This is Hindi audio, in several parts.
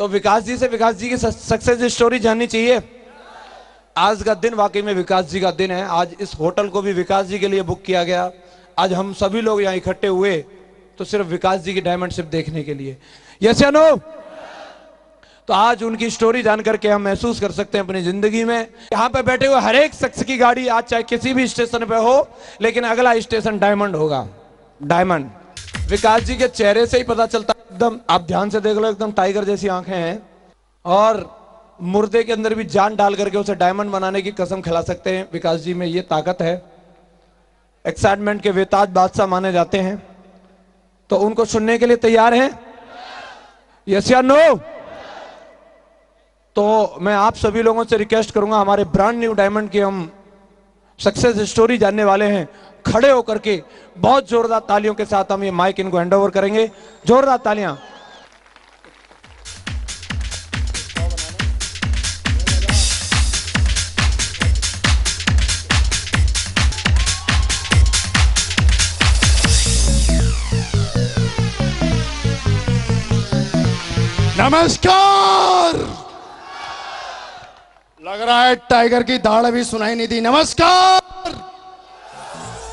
तो विकास जी की सक्सेस स्टोरी जाननी चाहिए। आज का दिन वाकई में विकास जी का दिन है। आज इस होटल को भी विकास जी के लिए बुक किया गया। आज हम सभी लोग यहाँ इकट्ठे हुए तो सिर्फ विकास जी की डायमंडशिप देखने के लिए। यस या नो? तो आज उनकी स्टोरी जान करके हम महसूस कर सकते हैं अपनी जिंदगी में। यहाँ पे बैठे हुए हर एक शख्स की गाड़ी आज चाहे किसी भी स्टेशन पे हो, लेकिन अगला स्टेशन डायमंड होगा। डायमंड विकास जी के चेहरे से ही पता चलता है। एकदम आप ध्यान से देख लो, एकदम टाइगर जैसी आंखें हैं और मुर्दे के अंदर भी जान डाल करके उसे डायमंड बनाने की कसम खिला सकते हैं। विकास जी में ये ताकत है। एक्साइटमेंट के बेताज बादशाह माने जाते हैं। तो उनको सुनने के लिए तैयार हैं? यस या नो? तो मैं आप सभी लोगों से रिक्वेस्ट करूंगा, हमारे ब्रांड न्यू डायमंड की हम सक्सेस स्टोरी जानने वाले हैं। खड़े होकर के बहुत जोरदार तालियों के साथ हम ये माइक इनको हैंड ओवर करेंगे। जोरदार तालियां। नमस्कार। लग रहा है टाइगर की दाढ़ अभी सुनाई नहीं दी। नमस्कार,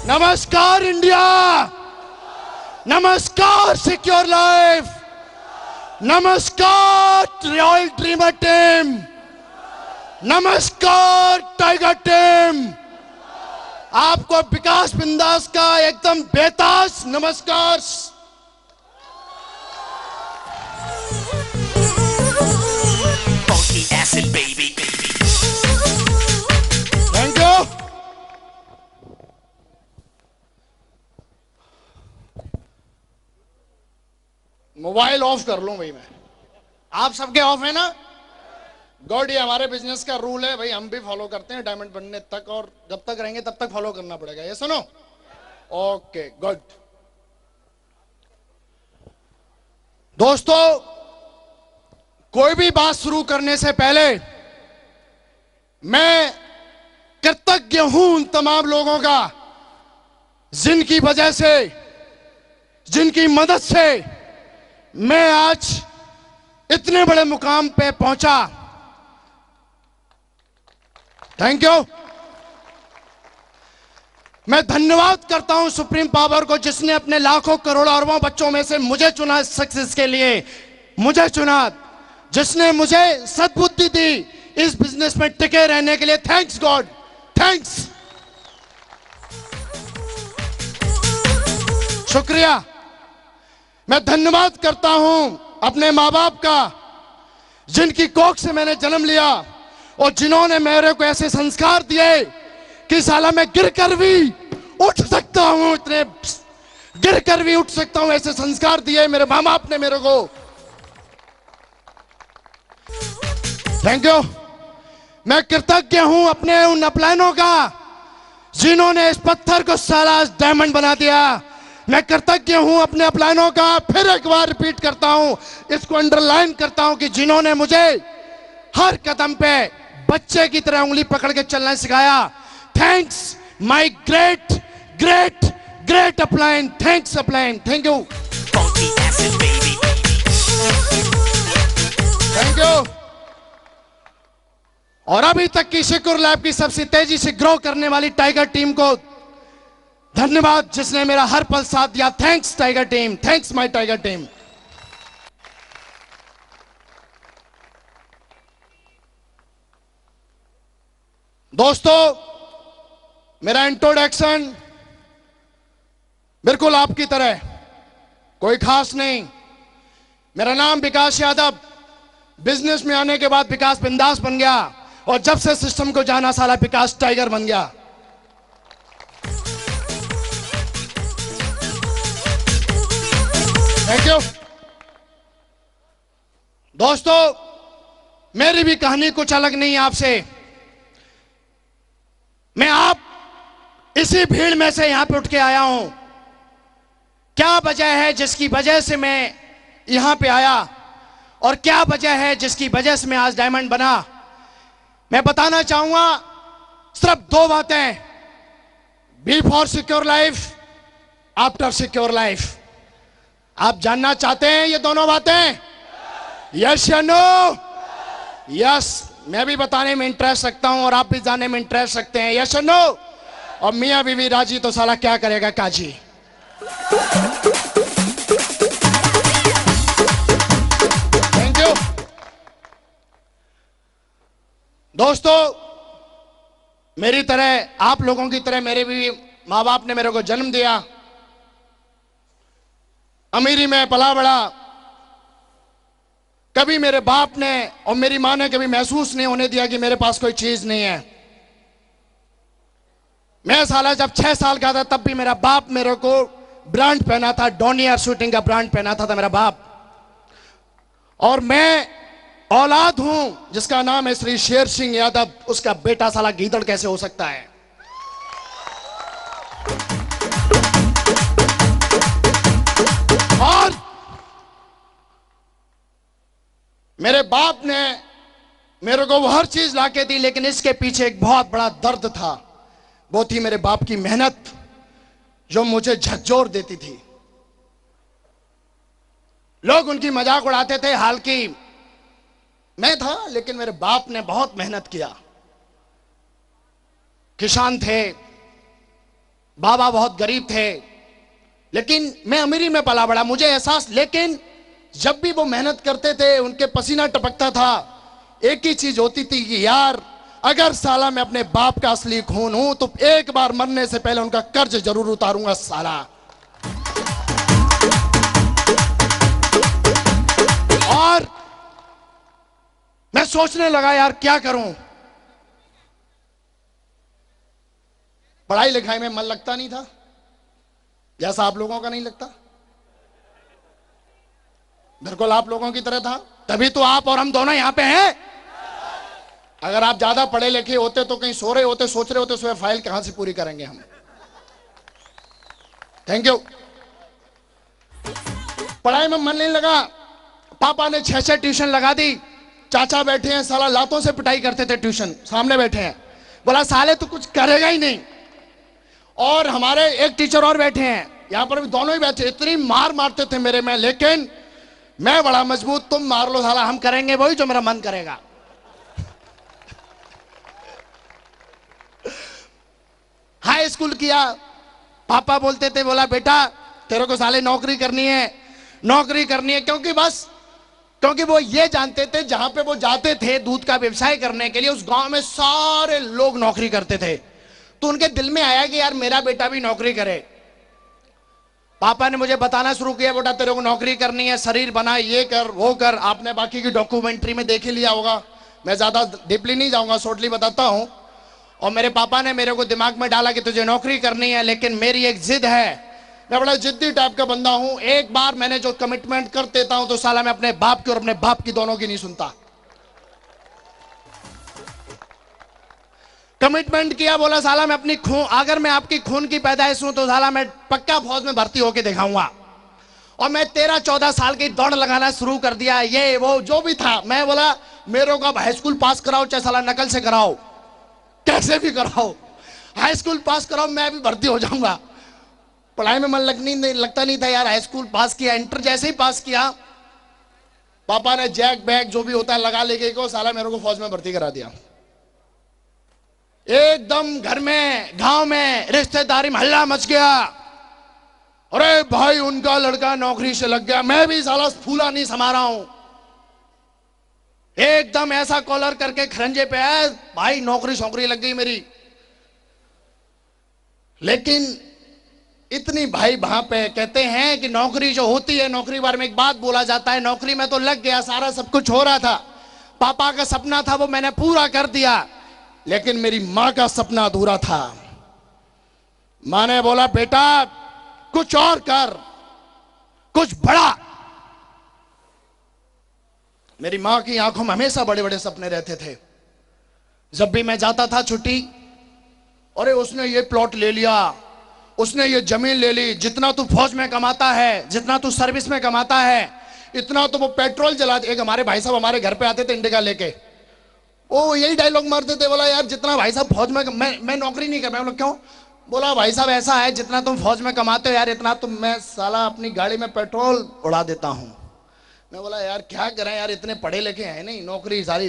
नमस्कार इंडिया, नमस्कार सिक्योर लाइफ, नमस्कार रॉयल ड्रीमर टीम, नमस्कार टाइगर टीम। आपको विकास बिंदास का एकदम बेताज नमस्कार। Thank you. मोबाइल ऑफ कर लूं भाई मैं? आप सबके ऑफ है ना? गॉड, ये हमारे बिजनेस का रूल है भाई, हम भी फॉलो करते हैं डायमंड बनने तक, और जब तक रहेंगे तब तक फॉलो करना पड़ेगा। ये सुनो? Okay good. दोस्तों, कोई भी बात शुरू करने से पहले मैं कृतज्ञ हूं उन तमाम लोगों का जिनकी वजह से, जिनकी मदद से मैं आज इतने बड़े मुकाम पे पहुंचा। Thank you. मैं धन्यवाद करता हूं सुप्रीम पावर को, जिसने अपने लाखों करोड़ों अरबों बच्चों में से मुझे चुना सक्सेस के लिए, मुझे चुना, जिसने मुझे सद्बुद्धि दी इस बिजनेस में टिके रहने के लिए। थैंक्स गॉड, थैंक्स, शुक्रिया। मैं धन्यवाद करता हूं अपने माँ बाप का, जिनकी कोख से मैंने जन्म लिया और जिन्होंने मेरे को ऐसे संस्कार दिए कि साला मैं गिरकर भी उठ सकता हूं, इतने गिरकर भी उठ सकता हूं, ऐसे संस्कार दिए मेरे माँ बाप ने मेरे को। Thank you. मैं कृतज्ञ हूं अपने उन अपलाइनों का जिन्होंने इस पत्थर को साला डायमंड बना दिया। मैं कृतज्ञ हूं अपने अपलाइनों का, फिर एक बार रिपीट करता हूं, इसको अंडरलाइन करता हूं, कि जिन्होंने मुझे हर कदम पे बच्चे की तरह उंगली पकड़ के चलना सिखाया। Thanks my great great great upline. Thanks upline, thank you, thank you. और अभी तक की सिक्योर लैब की सबसे तेजी से ग्रो करने वाली टाइगर टीम को धन्यवाद, जिसने मेरा हर पल साथ दिया। Thanks tiger team, thanks my tiger team. दोस्तों, मेरा इंट्रोडक्शन बिल्कुल आपकी तरह कोई खास नहीं। मेरा नाम विकास यादव, बिजनेस में आने के बाद विकास बिंदास बन गया, और जब से सिस्टम को जाना साला विकास टाइगर बन गया। Thank you. दोस्तों, मेरी भी कहानी कुछ अलग नहीं है आपसे। मैं आप इसी भीड़ में से यहां पे उठ के आया हूं। क्या वजह है जिसकी वजह से मैं यहां पे आया, और क्या वजह है जिसकी वजह से मैं आज डायमंड बना, मैं बताना चाहूंगा। सिर्फ दो बातें, be for secure life, after secure life. आप जानना चाहते हैं ये दोनों बातें? यस या नो? यस, मैं भी बताने में इंटरेस्ट रखता हूं और आप भी जानने में इंटरेस्ट रखते हैं। यस या नो? और मियां बीवी राजी तो साला क्या करेगा काजी। थैंक यू दोस्तों। मेरी तरह, आप लोगों की तरह मेरे भी माँ बाप ने मेरे को जन्म दिया, अमीरी में पला बड़ा। कभी मेरे बाप ने और मेरी मां ने कभी महसूस नहीं होने दिया कि मेरे पास कोई चीज नहीं है। मैं साला जब 6 साल का था तब भी मेरा बाप मेरे को ब्रांड पहना था, डोनियर शूटिंग का ब्रांड पहना था मेरा बाप। और मैं औलाद हूं जिसका नाम है श्री शेर सिंह यादव, उसका बेटा साला गीदड़ कैसे हो सकता है। और मेरे बाप ने मेरे को वो हर चीज लाके दी, लेकिन इसके पीछे एक बहुत बड़ा दर्द था। वो थी मेरे बाप की मेहनत जो मुझे झकझोर देती थी। लोग उनकी मजाक उड़ाते थे, हालांकि मैं था, लेकिन मेरे बाप ने बहुत मेहनत किया। किसान थे, बाबा बहुत गरीब थे, लेकिन मैं अमीरी में पला बड़ा, मुझे एहसास। लेकिन जब भी वो मेहनत करते थे, उनके पसीना टपकता था, एक ही चीज होती थी कि यार अगर साला मैं अपने बाप का असली खून हूं तो एक बार मरने से पहले उनका कर्ज जरूर उतारूंगा साला। और मैं सोचने लगा यार क्या करूं। पढ़ाई लिखाई में मन लगता नहीं था, जैसा आप लोगों का नहीं लगता। बिल्कुल आप लोगों की तरह था, तभी तो आप और हम दोनों यहां पे हैं। अगर आप ज्यादा पढ़े लिखे होते तो कहीं सो रहे होते, सोच रहे होते सुबह फाइल कहां से पूरी करेंगे हम। Thank you. पढ़ाई में मन नहीं लगा, पापा ने 6 ट्यूशन लगा दी। चाचा बैठे हैं, साला लातों से पिटाई करते थे, ट्यूशन सामने बैठे हैं। बोला साले तो कुछ करेगा ही नहीं। और हमारे एक टीचर और बैठे हैं, यहां पर भी दोनों ही बैठे, इतनी मार मारते थे मेरे में, लेकिन मैं बड़ा मजबूत, तुम मार लो साला, हम करेंगे वही जो मेरा मन करेगा। हाई स्कूल किया, पापा बोलते थे, बोला बेटा तेरे को साले नौकरी करनी है, नौकरी करनी है। क्योंकि वो ये जानते थे जहां पे वो जाते थे दूध का व्यवसाय करने के लिए, उस गांव में सारे लोग नौकरी करते थे। तो उनके दिल में आया कि यार मेरा बेटा भी नौकरी करे। पापा ने मुझे बताना शुरू किया, बेटा तेरे को नौकरी करनी है, शरीर बना, ये कर वो कर। आपने बाकी की डॉक्यूमेंट्री में देख ही लिया होगा, मैं ज्यादा डीपली नहीं जाऊंगा, शॉर्टली बताता हूं। और मेरे पापा ने मेरे को दिमाग में डाला कि तुझे नौकरी करनी है, लेकिन मेरी एक जिद है, मैं बड़ा जिद्दी टाइप का बंदा हूं। एक बार मैंने जो कमिटमेंट कर देता हूं तो साला मैं अपने बाप की और अपने बाप की दोनों की नहीं सुनता। कमिटमेंट किया, बोला साला मैं अपनी खून, अगर मैं आपकी खून की पैदाइश हूं तो साला मैं पक्का फौज में भर्ती होके दिखाऊंगा। और मैं 13-14 साल की दौड़ लगाना शुरू कर दिया, ये वो जो भी था। मैं बोला मेरे को अब हाई स्कूल पास कराओ, चाहे साला नकल से कराओ, कैसे भी कराओ, हाई स्कूल पास कराओ, मैं भी भर्ती हो जाऊंगा। पढ़ाई में मन लगता नहीं था यार। हाई स्कूल पास किया, इंटर जैसे ही पास किया, पापा ने जैक बैग जो भी होता है लगा लेके को साला मेरे को फौज में भर्ती करा दिया। एकदम घर में, गांव में, रिश्तेदारी में हल्ला मच गया। अरे भाई उनका लड़का नौकरी से लग गया, मैं भी साला फूला नहीं समा रहा हूं। एकदम ऐसा कॉलर करके खरंजे पे आया, भाई नौकरी लग गई मेरी। लेकिन इतनी भाई वहां पे कहते हैं कि नौकरी जो होती है, नौकरी बारे में एक बात बोला जाता है, नौकरी में तो लग गया, सारा सब कुछ हो रहा था, पापा का सपना था वो मैंने पूरा कर दिया, लेकिन मेरी मां का सपना अधूरा था। मां ने बोला बेटा कुछ और कर, कुछ बड़ा। मेरी मां की आंखों में हमेशा बड़े बड़े सपने रहते थे। जब भी मैं जाता था छुट्टी, अरे उसने ये प्लॉट ले लिया, उसने ये जमीन ले ली, जितना तू फौज में कमाता है, जितना तू सर्विस में कमाता है, इतना तो वो पेट्रोल जला। एक हमारे भाई साहब हमारे घर पे आते थे इंडिका लेके, वो यही डायलॉग मारते थे, बोला यार जितना भाई साहब फौज में, मैं नौकरी नहीं कर रहा। बोला क्यों? बोला भाई साहब ऐसा है, जितना तुम फौज में कमाते हो यार, इतना तुम, मैं साला अपनी गाड़ी में पेट्रोल उड़ा देता हूं। मैं बोला यार क्या करें यार, इतने पढ़े लिखे हैं नहीं, नौकरी सारी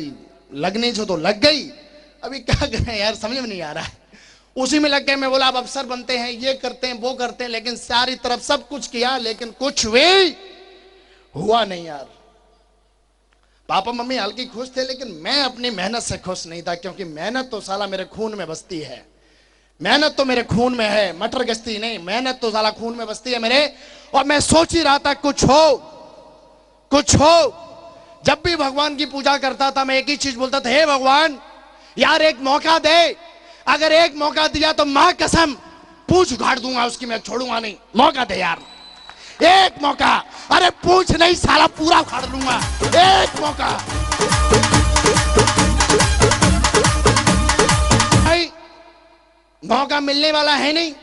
लगनी से तो लग गई, अभी क्या करें यार, समझ में नहीं आ रहा है। उसी में लग गए। मैं बोला अब अफसर बनते हैं, ये करते हैं, वो करते हैं, लेकिन सारी तरफ सब कुछ किया, लेकिन कुछ भी हुआ नहीं यार। पापा मम्मी हल्की खुश थे, लेकिन मैं अपनी मेहनत से खुश नहीं था, क्योंकि मेहनत तो साला मेरे खून में बसती है, मेहनत तो मेरे खून में है, मटर गश्ती नहीं, मेहनत तो साला खून में बसती है मेरे। और मैं सोच ही रहा था कुछ हो, कुछ हो। जब भी भगवान की पूजा करता था मैं एक ही चीज बोलता था, हे भगवान यार एक मौका दे, अगर एक मौका दिया तो मां कसम पूछ उखाड़ दूंगा उसकी, मैं छोड़ूंगा नहीं, मौका दे यार, एक मौका। अरे पूछ नहीं साला पूरा उखाड़ लूंगा, एक मौका। भाई मौका मिलने वाला है नहीं।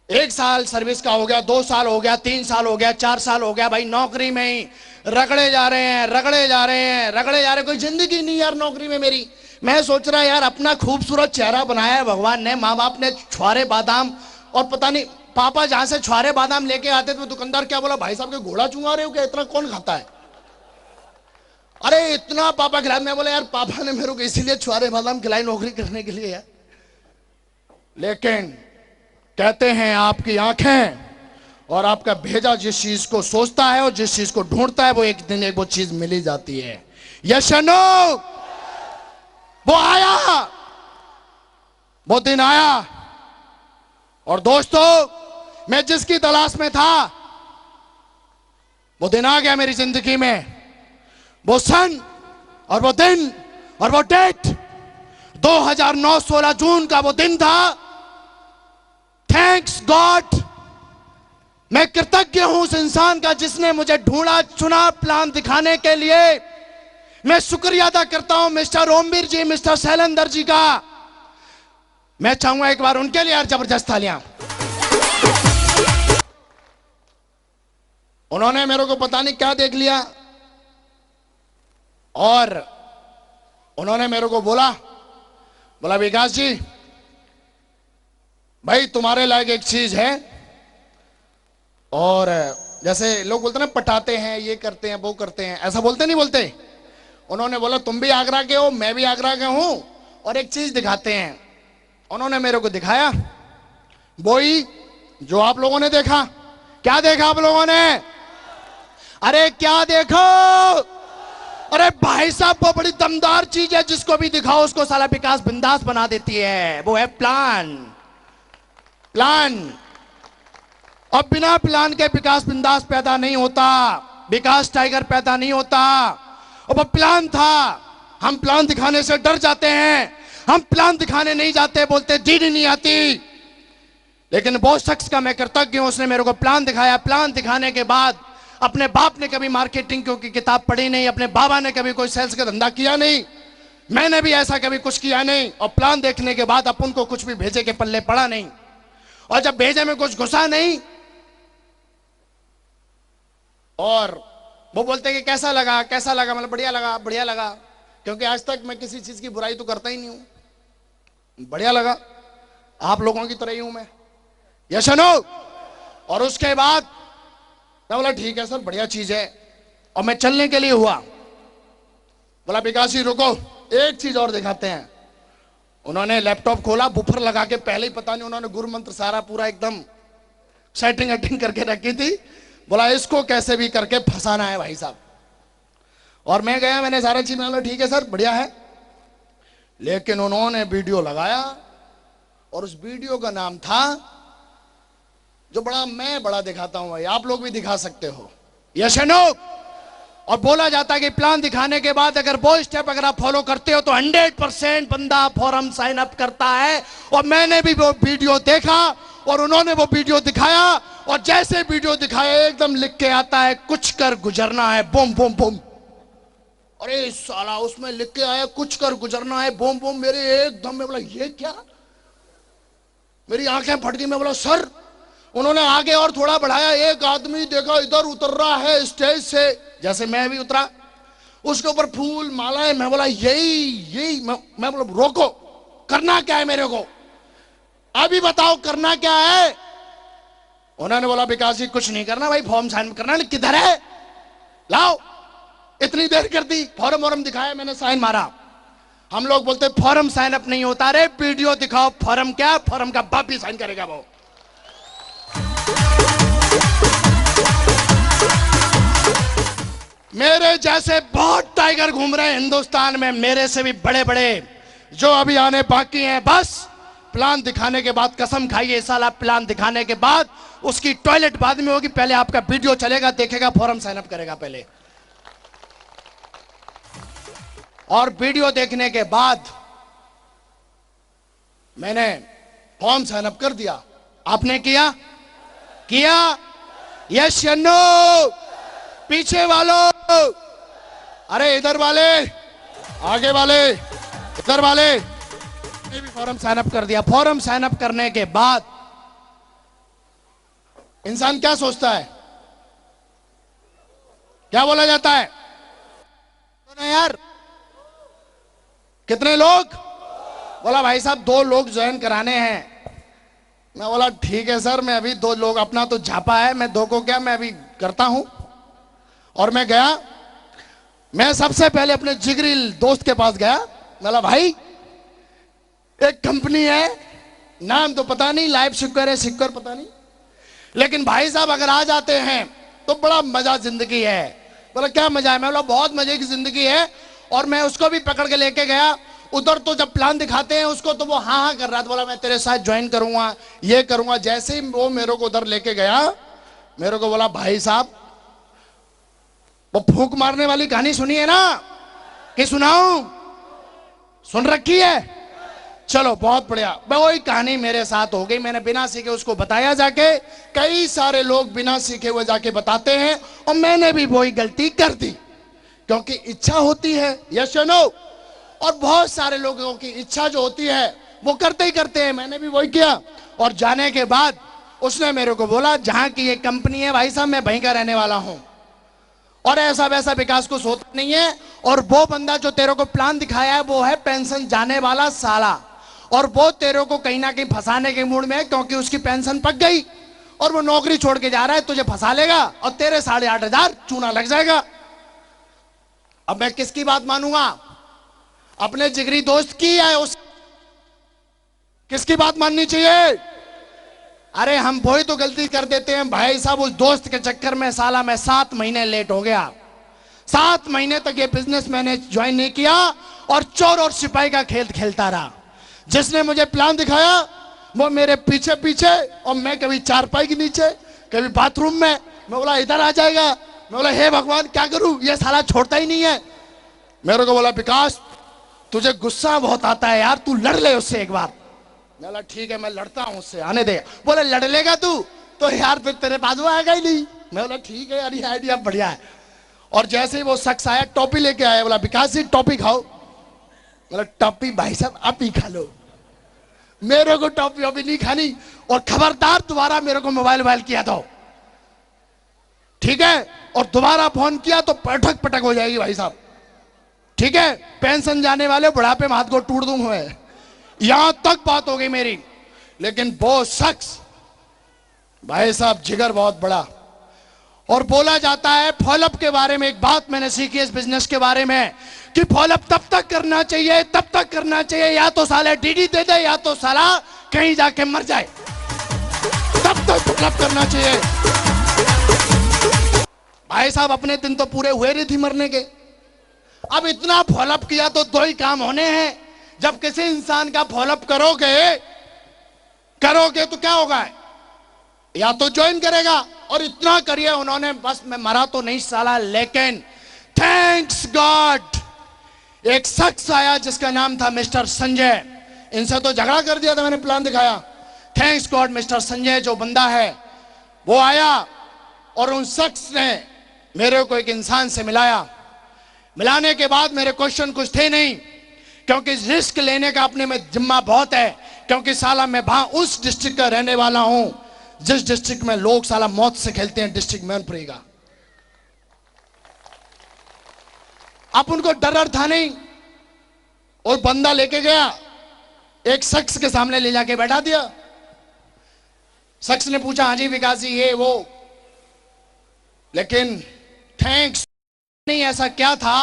1 साल सर्विस का हो गया, 2 साल हो गया, 3 साल हो गया, 4 साल हो गया, भाई नौकरी में ही रगड़े जा रहे हैं, रगड़े जा रहे हैं, रगड़े जा रहे हैं, कोई जिंदगी नहीं यार नौकरी में मेरी। मैं सोच रहा यार अपना खूबसूरत चेहरा बनाया है भगवान ने, माँ बाप ने छुआरे बादाम, और पता नहीं पापा जहां से छुआरे बादाम लेके आते थे दुकानदार क्या बोला, भाई साहब के घोड़ा चुंगा रहे हो क्या, इतना कौन खाता है, अरे इतना पापा खिलाए। मैं बोला यार पापा ने मेरे को इसीलिए छुआरे बादाम खिलाई नौकरी करने के लिए यार। लेकिन कहते हैं आपकी आंखें और आपका भेजा जिस चीज को सोचता है और जिस चीज को ढूंढता है वो एक दिन एक वो चीज मिल ही जाती है। यस और नो? वो आया, वो दिन आया, और दोस्तों मैं जिसकी तलाश में था वो दिन आ गया मेरी जिंदगी में। वो सन और वो दिन और वो डेट 2009 16 जून का वो दिन था। थैंक्स गॉड, मैं कृतज्ञ हूं उस इंसान का जिसने मुझे ढूंढा चुना प्लान दिखाने के लिए। मैं शुक्रिया अदा करता हूं मिस्टर ओमवीर जी, मिस्टर शैलेंद्र जी का। मैं चाहूंगा एक बार उनके लिए यार जबरदस्त तालियां। उन्होंने मेरे को पता नहीं क्या देख लिया और उन्होंने मेरे को बोला विकास जी भाई तुम्हारे लायक एक चीज है, और जैसे लोग बोलते ना पटाते हैं, ये करते हैं, वो करते हैं, ऐसा बोलते नहीं बोलते। उन्होंने बोला तुम भी आगरा के हो, मैं भी आगरा के हूं, और एक चीज दिखाते हैं। उन्होंने मेरे को दिखाया वही जो आप लोगों ने देखा। क्या देखा आप लोगों ने? अरे क्या देखो, अरे भाई साहब वो बड़ी दमदार चीज है, जिसको भी दिखाओ उसको साला विकास बिंदास बना देती है। वो है प्लान। अब बिना प्लान के विकास बिंदास पैदा नहीं होता, विकास टाइगर पैदा नहीं होता। अब वो प्लान था, हम प्लान दिखाने से डर जाते हैं, हम प्लान दिखाने नहीं जाते, बोलते दीदी नहीं आती। लेकिन बहुत शख्स का मैं कृतज्ञ हूं, उसने मेरे को प्लान दिखाया। प्लान दिखाने के बाद अपने बाप ने कभी मार्केटिंग की किताब पढ़ी नहीं, अपने बाबा ने कभी कोई सेल्स का धंधा किया नहीं, मैंने भी ऐसा कभी कुछ किया नहीं। और प्लान देखने के बाद अपन को कुछ भी भेजे के पल्ले पड़ा नहीं, और जब भेजे में कुछ घुसा नहीं, और वो बोलते कि कैसा लगा, कैसा लगा, मतलब बढ़िया लगा, बढ़िया लगा, क्योंकि आज तक मैं किसी चीज की बुराई तो करता ही नहीं हूं। बढ़िया लगा, आप लोगों की तरह ही हूं मैं। यस और नो? और उसके बाद मैं बोला ठीक है सर, बढ़िया चीज है, और मैं चलने के लिए हुआ। बोला विकास जी रुको, एक चीज और दिखाते हैं। उन्होंने लैपटॉप खोला, बुफर लगा के, पहले ही पता नहीं उन्होंने गुरु मंत्र सारा पूरा एकदम सेटिंग करके रखी थी। बोला इसको कैसे भी करके फंसाना है भाई साहब। और मैं गया, मैंने सारा चीज, बोला ठीक है सर बढ़िया है। लेकिन उन्होंने वीडियो लगाया, और उस वीडियो का नाम था जो मैं बड़ा दिखाता हूं भाई, आप लोग भी दिखा सकते हो। यस और नो? और बोला जाता है कि प्लान दिखाने के बाद अगर वो स्टेप अगर आप फॉलो करते हो तो 100% बंदा फॉरम साइन अप करता है। और मैंने भी वो वीडियो देखा, और उन्होंने वो वीडियो दिखाया, और जैसे वीडियो दिखाया एकदम लिख के आता है कुछ कर गुजरना है, बूम बूम बूम। अरे साला उसमें लिख के आया कुछ कर गुजरना है, बूम बूम। मेरे एकदम में बोला ये क्या, मेरी आंखें फट गई। मैं बोला सर, उन्होंने आगे और थोड़ा बढ़ाया, एक आदमी देखा इधर उतर रहा है स्टेज से, जैसे मैं भी उतरा, उसके ऊपर फूल मालाएं। मैं बोला यही मैं बोला रोको, करना क्या है मेरे को, अभी बताओ करना क्या है। उन्होंने बोला विकास जी कुछ नहीं करना भाई, फॉर्म साइन करना। किधर है? लाओ, इतनी देर कर दी, फॉर्म वॉर्म दिखाया, मैंने साइन मारा। हम लोग बोलते फॉर्म साइन अप नहीं होता रे, वीडियो दिखाओ। फॉर्म क्या, फॉर्म का बाप भी साइन करेगा वो। मेरे जैसे बहुत टाइगर घूम रहे हैं हिंदुस्तान में, मेरे से भी बड़े बड़े, जो अभी आने बाकी हैं। बस प्लान दिखाने के बाद कसम खाइए, इस साल आप प्लान दिखाने के बाद उसकी टॉयलेट बाद में होगी, पहले आपका वीडियो चलेगा, देखेगा, फॉर्म साइन अप करेगा पहले। और वीडियो देखने के बाद मैंने फॉर्म साइन अप कर दिया। आपने किया? किया? यस या नो? पीछे वालों, अरे इधर वाले, आगे वाले, इधर वाले ने भी फॉर्म साइन अप कर दिया। फॉर्म साइन अप करने के बाद इंसान क्या सोचता है, क्या बोला जाता है? तो यार कितने लोग? बोला भाई साहब 2 लोग ज्वाइन कराने हैं। मैं बोला ठीक है सर, मैं अभी 2 लोग, अपना तो झापा है, मैं 2 को क्या, मैं अभी करता हूं। और मैं गया, मैं सबसे पहले अपने जिगरी दोस्त के पास गया। बोला भाई एक कंपनी है, नाम तो पता नहीं, लाइव सिक्योर है, सिक्योर पता नहीं, लेकिन भाई साहब अगर आ जाते हैं तो बड़ा मजा जिंदगी है। बोला क्या मजा है? मैं बोला बहुत मजे की जिंदगी है। और मैं उसको भी पकड़ के लेके गया उधर, तो जब प्लान दिखाते हैं उसको तो वो हाँ हाँ कर रहा था। बोला मैं तेरे साथ ज्वाइन करूंगा, ये करूंगा। जैसे ही वो मेरे को उधर लेके गया, मेरे को बोला भाई साहब वो फूंक मारने वाली कहानी सुनी है ना, कि सुनाऊं? सुन रखी है? चलो बहुत बढ़िया। वही कहानी मेरे साथ हो गई। मैंने बिना सीखे उसको बताया जाके, कई सारे लोग बिना सीखे हुए जाके बताते हैं, और मैंने भी वही गलती कर दी, क्योंकि इच्छा होती है। यस या नो? और बहुत सारे लोगों की इच्छा जो होती है वो करते ही करते हैं, मैंने भी वही किया। और जाने के बाद उसने मेरे को बोला जहां की ये कंपनी है भाई साहब, मैं वहीं का रहने वाला हूं, और ऐसा वैसा विकास कुछ होता नहीं है। और वो बंदा जो तेरे को प्लान दिखाया है वो है पेंशन जाने वाला साला, और वो तेरे को कहीं ना कहीं फंसाने के मूड में है, क्योंकि उसकी पेंशन पक गई और वो नौकरी छोड़ के जा रहा है, तुझे फंसा लेगा और तेरे 8,500 चूना लग जाएगा। अब मैं किसकी बात मानूंगा? अपने जिगरी दोस्त की या उस किसकी बात माननी चाहिए? अरे हम वही तो गलती कर देते हैं भाई साहब। उस दोस्त के चक्कर में साला मैं 7 महीने लेट हो गया। 7 महीने तक ये बिजनेस मैंने ज्वाइन नहीं किया और चोर और सिपाही का खेल खेलता रहा। जिसने मुझे प्लान दिखाया वो मेरे पीछे पीछे, और मैं कभी चारपाई के नीचे, कभी बाथरूम में। मैं बोला इधर आ जाएगा, मैं बोला हे भगवान क्या करूं, ये साला छोड़ता ही नहीं है। मेरे को बोला विकास तुझे गुस्सा बहुत आता है यार, तू लड़ ले उससे एक बार। मैं बोला ठीक है मैं लड़ता हूं उससे, आने दे। बोले लड़ लेगा तू तो यार फिर तेरे बाजू आएगा ही नहीं। मैं बोला ठीक है यार, ये आइडिया बढ़िया है। और जैसे ही वो शख्स आया, टॉपी लेके आया, बोला विकास जी टॉपी खाओ। बोला टॉपी भाई साहब आप ही खा लो, मेरे को टॉपी वॉपी नहीं खानी, और खबरदार दोबारा मेरे को मोबाइल किया तो ठीक है, और दोबारा फोन किया तो पटक पटक हो जाएगी भाई साहब, ठीक है? पेंशन जाने वाले बुढ़ापे में हाथ को टूट दूंगा मैं। यहां तक बात हो गई मेरी। लेकिन वो शख्स भाई साहब जिगर बहुत बड़ा। और बोला जाता है फॉलोअप के बारे में, एक बात मैंने सीखी इस बिजनेस के बारे में, कि फॉलोअप तब तक करना चाहिए, तब तक करना चाहिए या तो साले डीडी दे दे या तो साला कहीं जाके मर जाए, तब तक फॉलोअप करना चाहिए। भाई साहब अपने दिन तो पूरे हुए नहीं थी मरने के। अब इतना फॉलोअप किया तो 2 ही काम होने हैं। जब किसी इंसान का फॉलोअप करोगे तो क्या होगा? या तो ज्वाइन करेगा, और इतना करिए उन्होंने, बस मैं मरा तो नहीं साला। लेकिन थैंक्स गॉड एक शख्स आया जिसका नाम था मिस्टर संजय। इनसे तो झगड़ा कर दिया था मैंने प्लान दिखाया। थैंक्स गॉड मिस्टर संजय जो बंदा है वो आया, और उन शख्स ने मेरे को एक इंसान से मिलाया। मिलाने के बाद मेरे क्वेश्चन कुछ थे नहीं, क्योंकि रिस्क लेने का अपने में जिम्मा बहुत है। क्योंकि साला मैं वहां उस डिस्ट्रिक्ट का रहने वाला हूं जिस डिस्ट्रिक्ट में लोग साला मौत से खेलते हैं, डिस्ट्रिक्ट मैनपुरी। अब उनको डर था नहीं, और बंदा लेके गया, एक शख्स के सामने ले जाके बैठा दिया। शख्स ने पूछा हाँ जी विकास जी ये वो, लेकिन थैंक्स नहीं ऐसा क्या था,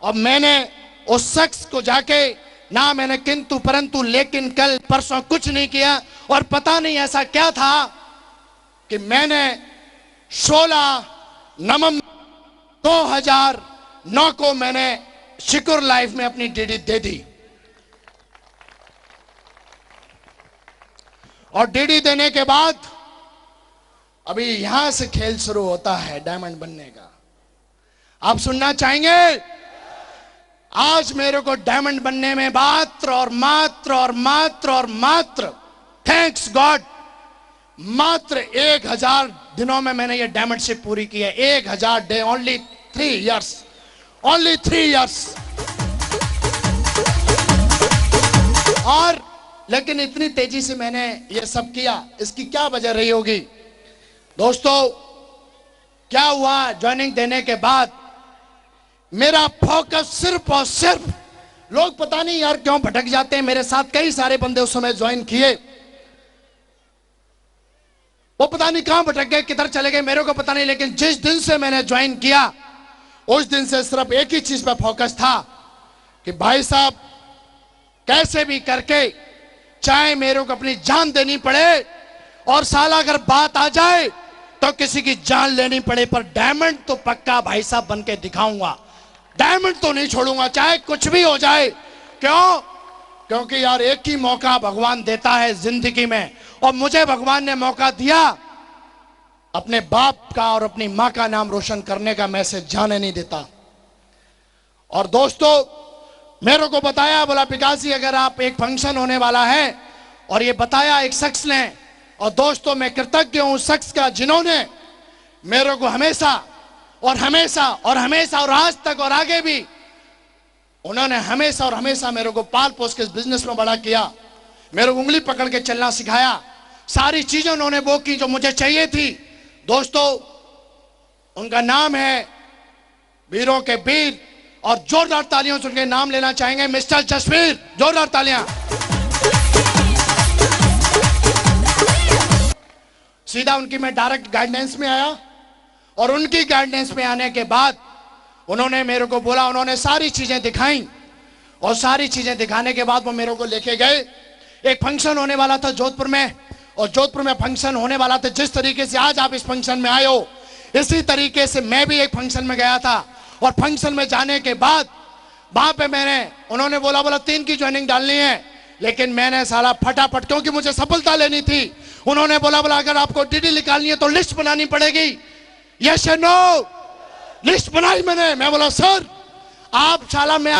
और मैंने उस शख्स को जाके ना मैंने किंतु परंतु लेकिन कल परसों कुछ नहीं किया, और पता नहीं ऐसा क्या था कि मैंने 16 नवंबर 2009 को मैंने शिकुर लाइफ में अपनी डीडी दे दी। और डीडी देने के बाद अभी यहां से खेल शुरू होता है डायमंड बनने का। आप सुनना चाहेंगे? आज मेरे को डायमंड बनने में मात्र और मात्र और मात्र और मात्र, थैंक्स गॉड, मात्र 1000 दिनों में मैंने ये डायमंडशिप पूरी की है। 1000 day, only 3 years, only 3 years. और लेकिन इतनी तेजी से मैंने ये सब किया, इसकी क्या वजह रही होगी दोस्तों? क्या हुआ, ज्वाइनिंग देने के बाद मेरा फोकस सिर्फ और सिर्फ, लोग पता नहीं यार क्यों भटक जाते हैं, मेरे साथ कई सारे बंदे उस समय ज्वाइन किए, वो पता नहीं कहां भटक गए, किधर चले गए, मेरे को पता नहीं। लेकिन जिस दिन से मैंने ज्वाइन किया उस दिन से सिर्फ एक ही चीज पे फोकस था कि भाई साहब कैसे भी करके, चाहे मेरे को अपनी जान देनी पड़े, और साला अगर बात आ जाए तो किसी की जान लेनी पड़े, पर डायमंड तो पक्का भाई साहब बन के दिखाऊंगा, डायमंड तो नहीं छोड़ूंगा, चाहे कुछ भी हो जाए। क्यों? क्योंकि यार एक ही मौका भगवान देता है जिंदगी में, और मुझे भगवान ने मौका दिया अपने बाप का और अपनी मां का नाम रोशन करने का, मैं इसे जाने नहीं देता। और दोस्तों मेरे को बताया, बोला पिकासी अगर आप, एक फंक्शन होने वाला है, और ये बताया एक शख्स ने, और दोस्तों मैं कृतज्ञ हूं उस शख्स का जिन्होंने मेरे को हमेशा और हमेशा और हमेशा और आज तक और आगे भी उन्होंने हमेशा और हमेशा मेरे को पाल पोस के इस बिजनेस में बड़ा किया, मेरे को उंगली पकड़ के चलना सिखाया, सारी चीजें उन्होंने वो की जो मुझे चाहिए थी। दोस्तों उनका नाम है वीरों के वीर, और जोरदार तालियों से उनके नाम लेना चाहेंगे मिस्टर जसवीर, जोरदार तालियां। सीधा उनकी मैं डायरेक्ट गाइडेंस में आया, और उनकी गाइडेंस में आने के बाद उन्होंने मेरे को बोला, उन्होंने सारी चीजें दिखाई, और सारी चीजें दिखाने के बाद वो मेरे को लेके गए। एक फंक्शन होने वाला था जोधपुर में, और जोधपुर में फंक्शन होने वाला था, जिस तरीके से आज आप इस फंक्शन में आए हो इसी तरीके से मैं भी एक फंक्शन में गया था। और फंक्शन में जाने के बाद वहां पे उन्होंने बोला 3 की ज्वाइनिंग डालनी है, लेकिन मैंने साला फटाफट, क्योंकि मुझे सफलता लेनी थी, उन्होंने बोला अगर आपको डीडी निकालनी है तो लिस्ट बनानी पड़ेगी, यस या नो। लिस्ट बनाई मैंने, मैं बोला सर आप साला मैं